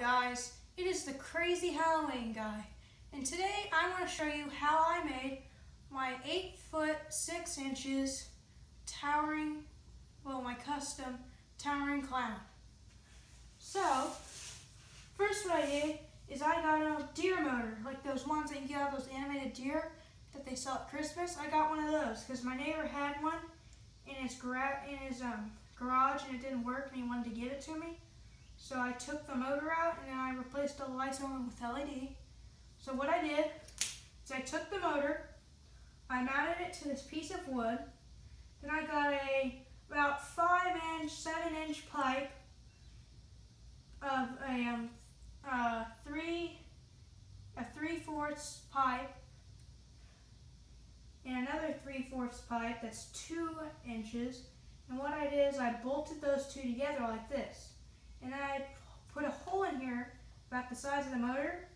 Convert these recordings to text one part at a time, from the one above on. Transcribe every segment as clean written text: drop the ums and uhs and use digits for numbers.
guys, it is the Crazy Halloween Guy, and today I want to show you how I made my 8 foot 6 inches my custom towering clown. So, first what I did is I got a deer motor, like those ones that you get out of those animated deer that they sell at Christmas. I got one of those because my neighbor had one in his garage and it didn't work and he wanted to give it to me. So I took the motor out and then I replaced all the lights on them with LED. So what I did is I took the motor, I mounted it to this piece of wood, then I got about 5-inch, 7-inch pipe of a 3/4 pipe and another 3/4 pipe that's 2 inches. And what I did is I bolted those two together like this. And then I put a hole in here about the size of the motor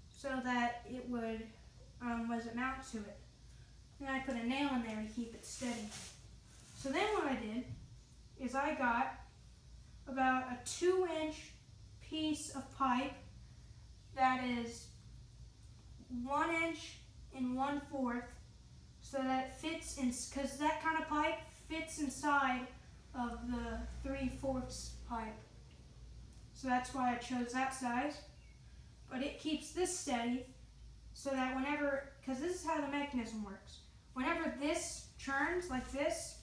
so that it would mount to it. And I put a nail in there to keep it steady. So then what I did is I got about a 2-inch piece of pipe that is 1 inch and 1/4 so that it fits in, because that kind of pipe fits inside of the 3/4 pipe. So that's why I chose that size. But it keeps this steady so that whenever, because this is how the mechanism works. Whenever this turns like this,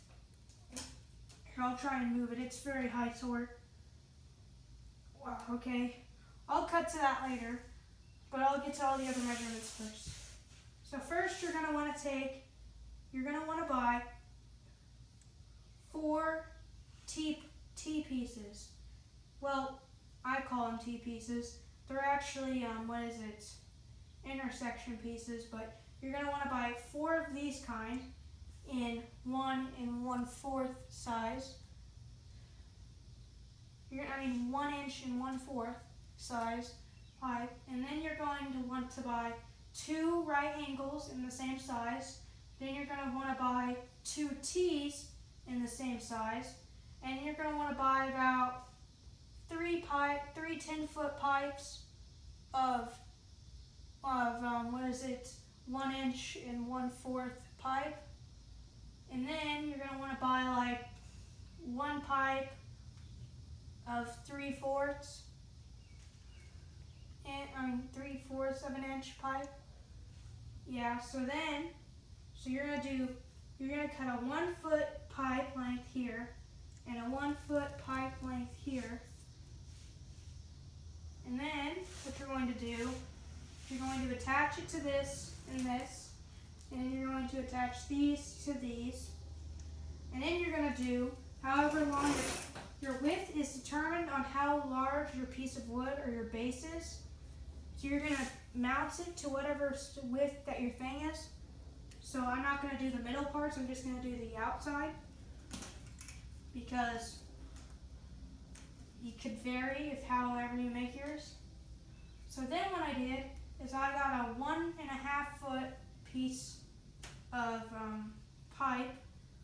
here I'll try and move it, it's very high torque. Wow, okay. I'll cut to that later, but I'll get to all the other measurements first. So first you're going to want to buy 4 T-pieces. Well, I call them T-pieces. They're actually, intersection pieces, but you're going to want to buy 4 of these kind in 1 1/4 size. 1 inch and 1/4 size pipe. And then you're going to want to buy 2 right angles in the same size. Then you're going to want to buy 2 T's in the same size. And you're going to want to buy about 3 10-foot pipes of 1 inch and 1/4 pipe. And then you're going to want to buy like 1 pipe of 3/4 of an inch pipe. Yeah, so you're going to cut a 1-foot pipe length here and a 1-foot pipe length here. And then what you're going to do, you're going to attach it to this and this, and you're going to attach these to these. And then you're going to do however long your width is determined on how large your piece of wood or your base is. So you're going to mount it to whatever width that your thing is. So I'm not going to do the middle parts, I'm just going to do the outside because it could vary if however you make yours. So then what I did is I got a 1.5-foot piece of pipe,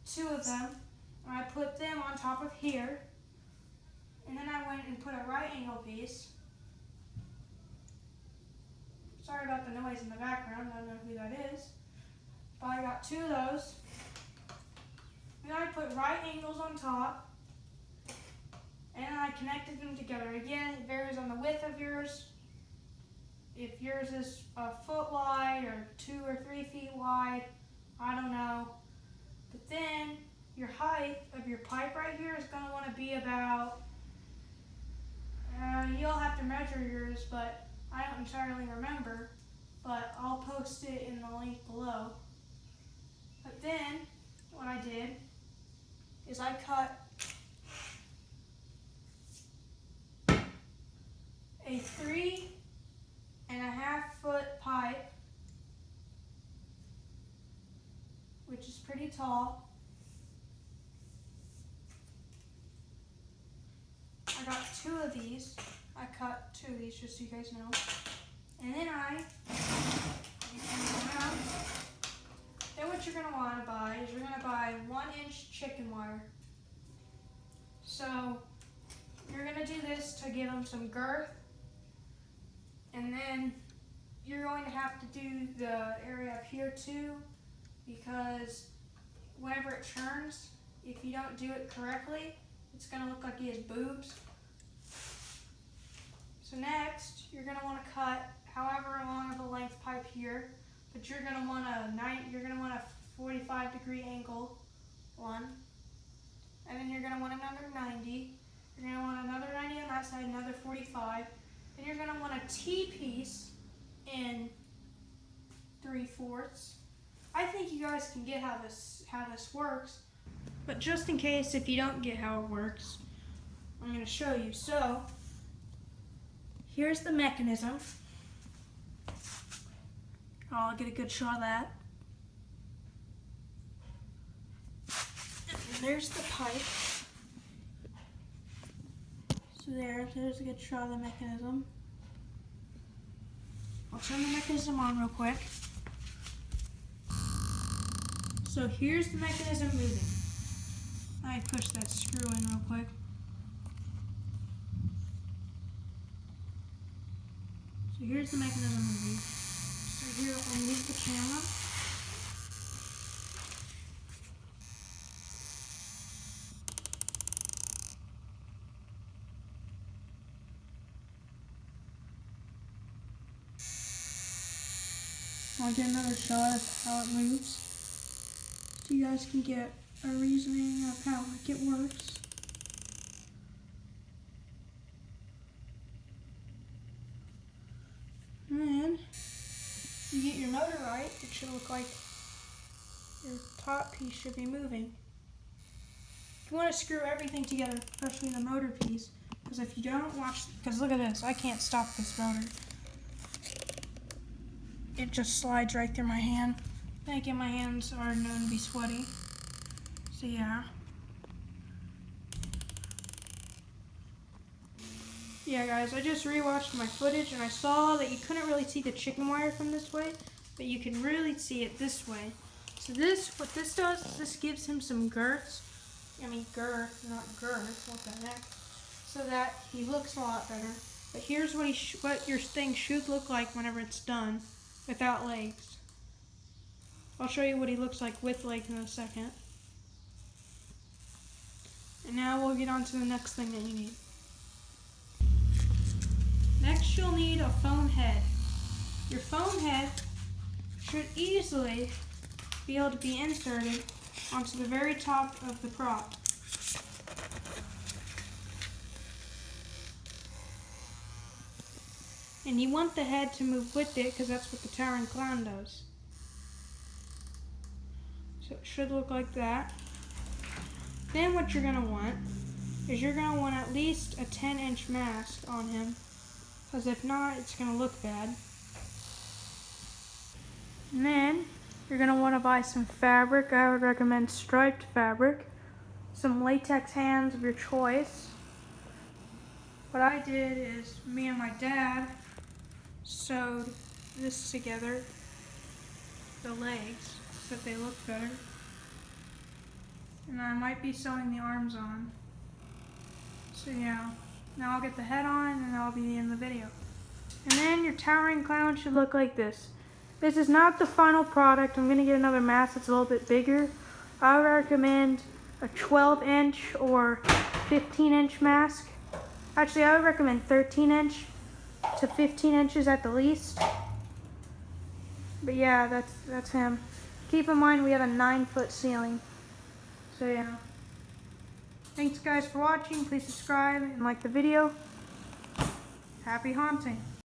2 of them, and I put them on top of here. And then I went and put a right angle piece. Sorry about the noise in the background, I don't know who that is. But I got 2 of those. And then I put right angles on top. And then I connected them together. Again, it varies on the width of yours. If yours is a foot wide or 2 or 3 feet wide, I don't know. But then your height of your pipe right here is going to want to be about, you'll have to measure yours, but I don't entirely remember. But I'll post it in the link below. But then what I did is I cut a 3.5-foot pipe, which is pretty tall. I got 2 of these. I cut 2 of these just so you guys know. And then then what you're going to want to buy is you're going to buy 1-inch chicken wire. So you're gonna do this to give him some girth, and then you're going to have to do the area up here too, because whenever it turns, if you don't do it correctly, it's gonna look like he has boobs. So next, you're gonna want to cut however long of a length pipe here, but you're gonna want a 45-degree angle one, and then you're gonna want another 90. You're gonna want another 90 on that side, another 45. Then you're gonna want a T-piece in 3/4. I think you guys can get how this works, but just in case if you don't get how it works, I'm gonna show you. So here's the mechanism. I'll get a good shot of that. And there's the pipe. So there's a good shot of the mechanism. I'll turn the mechanism on real quick. So here's the mechanism moving. I push that screw in real quick. So here's the mechanism moving. So here I'll move the camera. I'll get another shot of how it moves, so you guys can get a reasoning of how it works. And then you get your motor right, it should look like your top piece should be moving. You want to screw everything together, especially the motor piece, because if you don't because look at this, I can't stop this motor. It just slides right through my hand. Then again, my hands are known to be sweaty. So yeah. Yeah guys, I just rewatched my footage and I saw that you couldn't really see the chicken wire from this way, but you can really see it this way. So what this does, this gives him some girth, not girth, what the heck, so that he looks a lot better. But here's what your thing should look like whenever it's done. Without legs. I'll show you what he looks like with legs in a second. And now we'll get on to the next thing that you need. Next you'll need a foam head. Your foam head should easily be able to be inserted onto the very top of the prop. And you want the head to move with it because that's what the towering clown does. So it should look like that. Then what you're going to want is you're going to want at least a 10-inch mask on him, because if not, it's going to look bad. And then you're going to want to buy some fabric. I would recommend striped fabric. Some latex hands of your choice. What I did is me and my dad sewed this together, the legs, so that they look better. And I might be sewing the arms on. So yeah, now I'll get the head on and that'll be the end of the video. And then your towering clown should look like this. This is not the final product. I'm going to get another mask that's a little bit bigger. I would recommend a 12-inch or 15-inch mask. Actually, I would recommend 13-inch to 15 inches at the least. But yeah, that's him. Keep in mind we have a 9-foot ceiling. So yeah. Thanks guys for watching. Please subscribe and like the video. Happy haunting.